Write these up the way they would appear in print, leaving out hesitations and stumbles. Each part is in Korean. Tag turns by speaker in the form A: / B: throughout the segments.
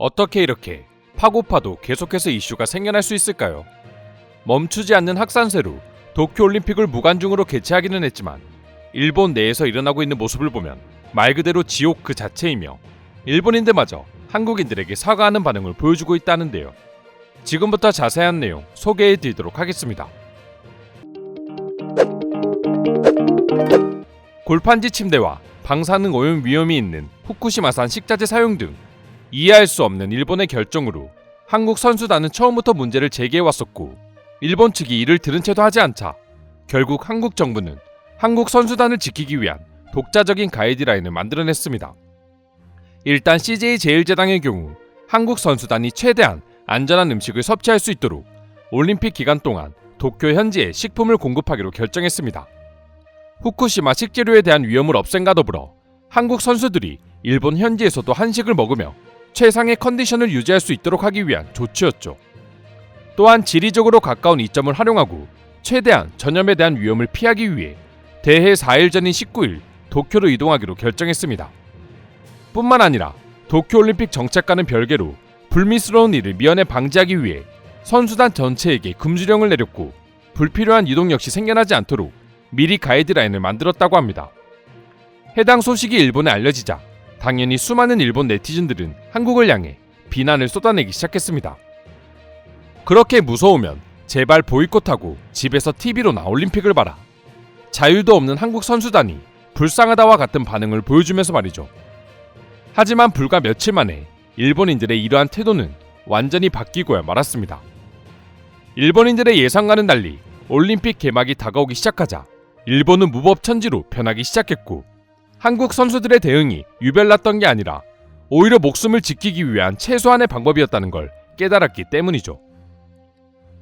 A: 어떻게 이렇게 파고파도 계속해서 이슈가 생겨날 수 있을까요? 멈추지 않는 확산세로 도쿄올림픽을 무관중으로 개최하기는 했지만 일본 내에서 일어나고 있는 모습을 보면 말 그대로 지옥 그 자체이며 일본인들마저 한국인들에게 사과하는 반응을 보여주고 있다는데요. 지금부터 자세한 내용 소개해 드리도록 하겠습니다. 골판지 침대와 방사능 오염 위험이 있는 후쿠시마산 식자재 사용 등 이해할 수 없는 일본의 결정으로 한국 선수단은 처음부터 문제를 제기해왔었고 일본 측이 이를 들은 채도 하지 않자 결국 한국 정부는 한국 선수단을 지키기 위한 독자적인 가이드라인을 만들어냈습니다. 일단 CJ제일제당의 경우 한국 선수단이 최대한 안전한 음식을 섭취할 수 있도록 올림픽 기간 동안 도쿄 현지에 식품을 공급하기로 결정했습니다. 후쿠시마 식재료에 대한 위험을 없앤과 더불어 한국 선수들이 일본 현지에서도 한식을 먹으며 최상의 컨디션을 유지할 수 있도록 하기 위한 조치였죠. 또한 지리적으로 가까운 이점을 활용하고 최대한 전염에 대한 위험을 피하기 위해 대회 4일 전인 19일 도쿄로 이동하기로 결정했습니다. 뿐만 아니라 도쿄올림픽 정책과는 별개로 불미스러운 일을 미연에 방지하기 위해 선수단 전체에게 금주령을 내렸고 불필요한 이동 역시 생겨나지 않도록 미리 가이드라인을 만들었다고 합니다. 해당 소식이 일본에 알려지자 당연히 수많은 일본 네티즌들은 한국을 향해 비난을 쏟아내기 시작했습니다. 그렇게 무서우면 제발 보이콧하고 집에서 TV로나 올림픽을 봐라. 자유도 없는 한국 선수단이 불쌍하다와 같은 반응을 보여주면서 말이죠. 하지만 불과 며칠 만에 일본인들의 이러한 태도는 완전히 바뀌고야 말았습니다. 일본인들의 예상과는 달리 올림픽 개막이 다가오기 시작하자 일본은 무법천지로 변하기 시작했고 한국 선수들의 대응이 유별났던 게 아니라 오히려 목숨을 지키기 위한 최소한의 방법이었다는 걸 깨달았기 때문이죠.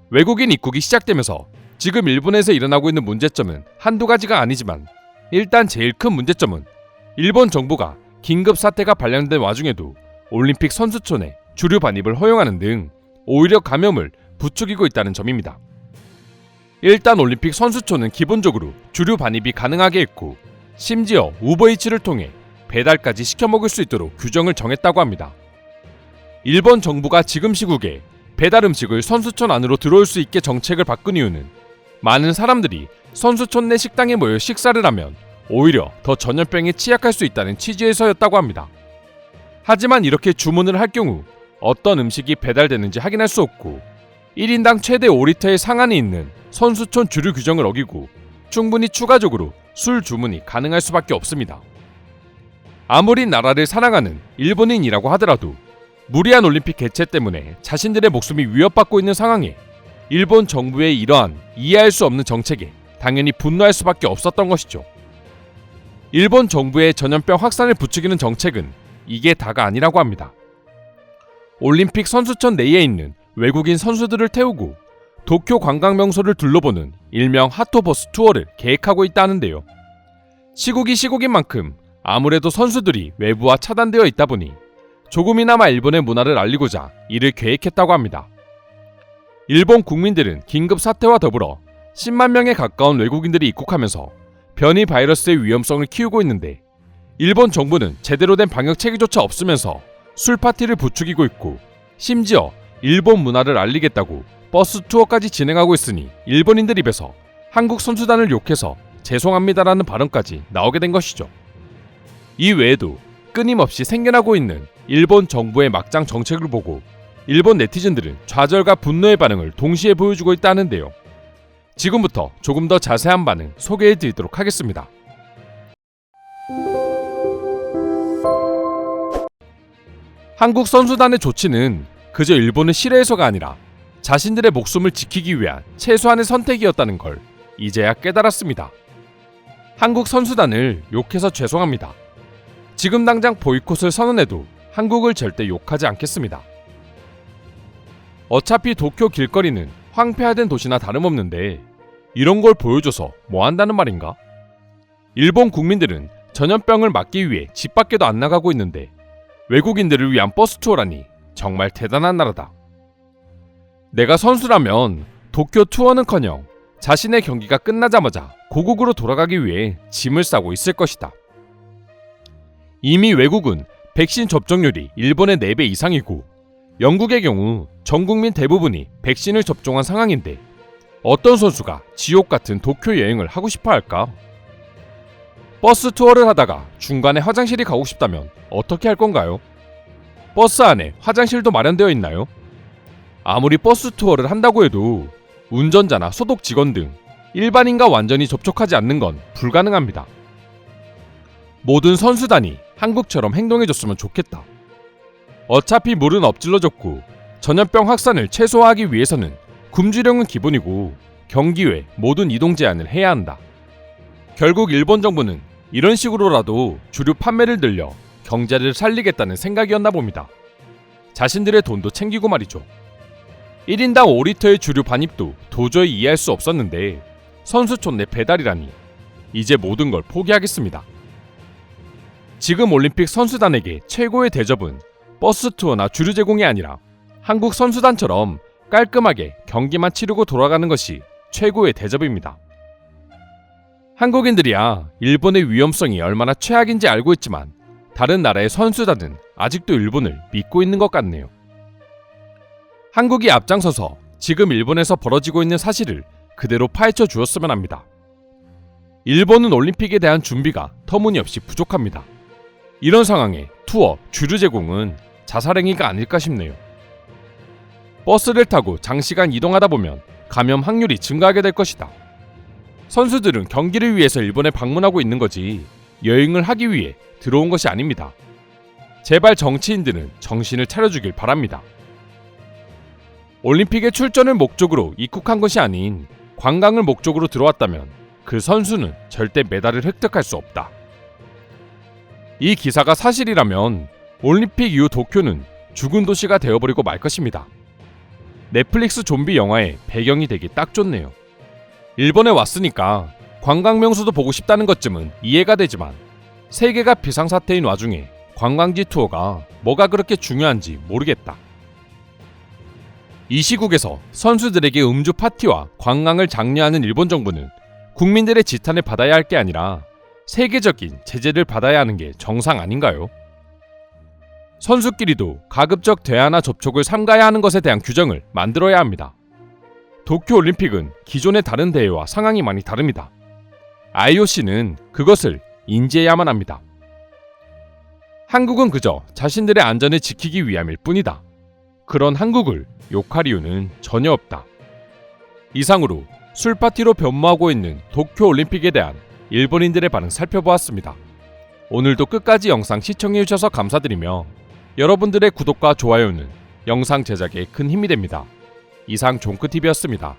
A: 외국인 입국이 시작되면서 지금 일본에서 일어나고 있는 문제점은 한두 가지가 아니지만 일단 제일 큰 문제점은 일본 정부가 긴급 사태가 발령된 와중에도 올림픽 선수촌에 주류 반입을 허용하는 등 오히려 감염을 부추기고 있다는 점입니다. 일단 올림픽 선수촌은 기본적으로 주류 반입이 가능하게 했고 심지어 우버이츠를 통해 배달까지 시켜 먹을 수 있도록 규정을 정했다고 합니다. 일본 정부가 지금 시국에 배달 음식을 선수촌 안으로 들어올 수 있게 정책을 바꾼 이유는 많은 사람들이 선수촌 내 식당에 모여 식사를 하면 오히려 더 전염병에 취약할 수 있다는 취지에서였다고 합니다. 하지만 이렇게 주문을 할 경우 어떤 음식이 배달되는지 확인할 수 없고 1인당 최대 5리터의 상한이 있는 선수촌 주류 규정을 어기고 충분히 추가적으로 술 주문이 가능할 수밖에 없습니다. 아무리 나라를 사랑하는 일본인이라고 하더라도 무리한 올림픽 개최 때문에 자신들의 목숨이 위협받고 있는 상황에 일본 정부의 이러한 이해할 수 없는 정책에 당연히 분노할 수밖에 없었던 것이죠. 일본 정부의 전염병 확산을 부추기는 정책은 이게 다가 아니라고 합니다. 올림픽 선수촌 내에 있는 외국인 선수들을 태우고 도쿄 관광 명소를 둘러보는 일명 하토버스 투어를 계획하고 있다는데요. 시국이 시국인 만큼 아무래도 선수들이 외부와 차단되어 있다 보니 조금이나마 일본의 문화를 알리고자 이를 계획했다고 합니다. 일본 국민들은 긴급 사태와 더불어 10만 명에 가까운 외국인들이 입국하면서 변이 바이러스의 위험성을 키우고 있는데 일본 정부는 제대로 된 방역 체계조차 없으면서 술 파티를 부추기고 있고 심지어 일본 문화를 알리겠다고 버스 투어까지 진행하고 있으니 일본인들 입에서 한국 선수단을 욕해서 죄송합니다라는 발언까지 나오게 된 것이죠. 이 외에도 끊임없이 생겨나고 있는 일본 정부의 막장 정책을 보고 일본 네티즌들은 좌절과 분노의 반응을 동시에 보여주고 있다는데요. 지금부터 조금 더 자세한 반응 소개해드리도록 하겠습니다. 한국 선수단의 조치는 그저 일본을 싫어해서가 아니라 자신들의 목숨을 지키기 위한 최소한의 선택이었다는 걸 이제야 깨달았습니다. 한국 선수단을 욕해서 죄송합니다. 지금 당장 보이콧을 선언해도 한국을 절대 욕하지 않겠습니다. 어차피 도쿄 길거리는 황폐화된 도시나 다름없는데 이런 걸 보여줘서 뭐 한다는 말인가? 일본 국민들은 전염병을 막기 위해 집 밖에도 안 나가고 있는데 외국인들을 위한 버스 투어라니 정말 대단한 나라다. 내가 선수라면 도쿄 투어는커녕 자신의 경기가 끝나자마자 고국으로 돌아가기 위해 짐을 싸고 있을 것이다. 이미 외국은 백신 접종률이 일본의 4배 이상이고 영국의 경우 전 국민 대부분이 백신을 접종한 상황인데 어떤 선수가 지옥 같은 도쿄 여행을 하고 싶어 할까? 버스 투어를 하다가 중간에 화장실이 가고 싶다면 어떻게 할 건가요? 버스 안에 화장실도 마련되어 있나요? 아무리 버스 투어를 한다고 해도 운전자나 소독 직원 등 일반인과 완전히 접촉하지 않는 건 불가능합니다. 모든 선수단이 한국처럼 행동해줬으면 좋겠다. 어차피 물은 엎질러졌고 전염병 확산을 최소화하기 위해서는 굶주령은 기본이고 경기 외 모든 이동 제한을 해야 한다. 결국 일본 정부는 이런 식으로라도 주류 판매를 늘려 경제를 살리겠다는 생각이었나 봅니다. 자신들의 돈도 챙기고 말이죠. 1인당 5리터의 주류 반입도 도저히 이해할 수 없었는데 선수촌 내 배달이라니 이제 모든 걸 포기하겠습니다. 지금 올림픽 선수단에게 최고의 대접은 버스 투어나 주류 제공이 아니라 한국 선수단처럼 깔끔하게 경기만 치르고 돌아가는 것이 최고의 대접입니다. 한국인들이야 일본의 위험성이 얼마나 최악인지 알고 있지만 다른 나라의 선수단은 아직도 일본을 믿고 있는 것 같네요. 한국이 앞장서서 지금 일본에서 벌어지고 있는 사실을 그대로 파헤쳐 주었으면 합니다. 일본은 올림픽에 대한 준비가 터무니없이 부족합니다. 이런 상황에 투어, 주류 제공은 자살행위가 아닐까 싶네요. 버스를 타고 장시간 이동하다 보면 감염 확률이 증가하게 될 것이다. 선수들은 경기를 위해서 일본에 방문하고 있는 거지 여행을 하기 위해 들어온 것이 아닙니다. 제발 정치인들은 정신을 차려주길 바랍니다. 올림픽에 출전을 목적으로 입국한 것이 아닌 관광을 목적으로 들어왔다면 그 선수는 절대 메달을 획득할 수 없다. 이 기사가 사실이라면 올림픽 이후 도쿄는 죽은 도시가 되어버리고 말 것입니다. 넷플릭스 좀비 영화의 배경이 되기 딱 좋네요. 일본에 왔으니까 관광 명소도 보고 싶다는 것쯤은 이해가 되지만 세계가 비상사태인 와중에 관광지 투어가 뭐가 그렇게 중요한지 모르겠다. 이 시국에서 선수들에게 음주 파티와 관광을 장려하는 일본 정부는 국민들의 지탄을 받아야 할 게 아니라 세계적인 제재를 받아야 하는 게 정상 아닌가요? 선수끼리도 가급적 대화나 접촉을 삼가야 하는 것에 대한 규정을 만들어야 합니다. 도쿄올림픽은 기존의 다른 대회와 상황이 많이 다릅니다. IOC는 그것을 인지해야만 합니다. 한국은 그저 자신들의 안전을 지키기 위함일 뿐이다. 그런 한국을 욕할 이유는 전혀 없다. 이상으로 술파티로 변모하고 있는 도쿄올림픽에 대한 일본인들의 반응 살펴보았습니다. 오늘도 끝까지 영상 시청해주셔서 감사드리며 여러분들의 구독과 좋아요는 영상 제작에 큰 힘이 됩니다. 이상 종크TV였습니다.